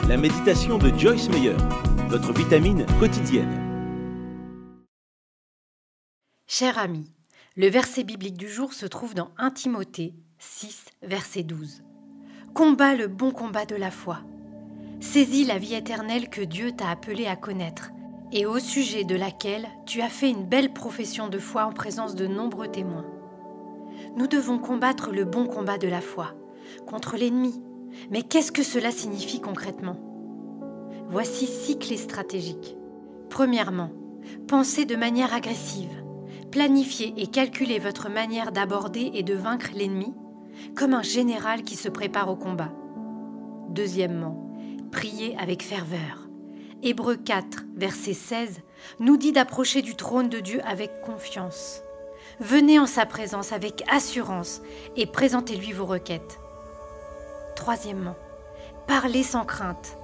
la méditation de Joyce Meyer, votre vitamine quotidienne. Cher ami, le verset biblique du jour se trouve dans 1 Timothée 6, verset 12. Combat le bon combat de la foi. Saisis la vie éternelle que Dieu t'a appelé à connaître et au sujet de laquelle tu as fait une belle profession de foi en présence de nombreux témoins. Nous devons combattre le bon combat de la foi, contre l'ennemi. Mais qu'est-ce que cela signifie concrètement ? Voici 6 clés stratégiques. Premièrement, pensez de manière agressive. Planifiez et calculez votre manière d'aborder et de vaincre l'ennemi, comme un général qui se prépare au combat. Deuxièmement, priez avec ferveur. Hébreux 4, verset 16, nous dit d'approcher du trône de Dieu avec confiance. Venez en sa présence avec assurance et présentez-lui vos requêtes. Troisièmement, parlez sans crainte.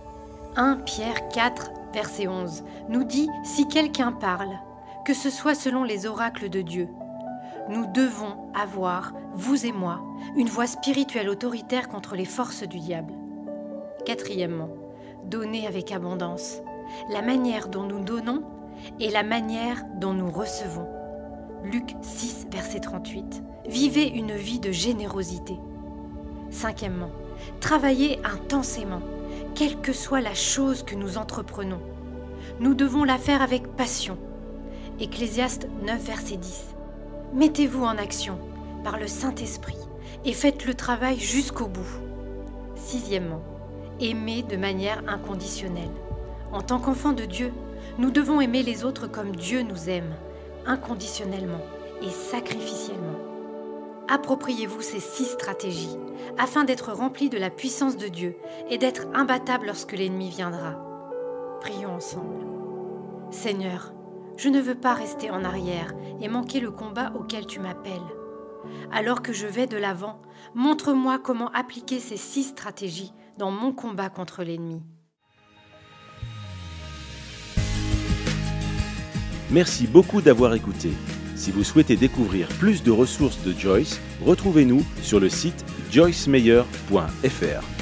1 Pierre 4, verset 11, nous dit « Si quelqu'un parle, que ce soit selon les oracles de Dieu, nous devons avoir, vous et moi, une voix spirituelle autoritaire contre les forces du diable. » Quatrièmement, donnez avec abondance. La manière dont nous donnons est la manière dont nous recevons. Luc 6, verset 38. Vivez une vie de générosité. Cinquièmement, travaillez intensément, quelle que soit la chose que nous entreprenons. Nous devons la faire avec passion. Ecclésiaste 9, verset 10. Mettez-vous en action par le Saint-Esprit et faites le travail jusqu'au bout. Sixièmement, aimez de manière inconditionnelle. En tant qu'enfants de Dieu, nous devons aimer les autres comme Dieu nous aime, inconditionnellement et sacrificiellement. Appropriez-vous ces 6 stratégies afin d'être remplis de la puissance de Dieu et d'être imbattables lorsque l'ennemi viendra. Prions ensemble. Seigneur, je ne veux pas rester en arrière et manquer le combat auquel tu m'appelles. Alors que je vais de l'avant, montre-moi comment appliquer ces 6 stratégies dans mon combat contre l'ennemi. Merci beaucoup d'avoir écouté. Si vous souhaitez découvrir plus de ressources de Joyce, retrouvez-nous sur le site joycemeyer.fr.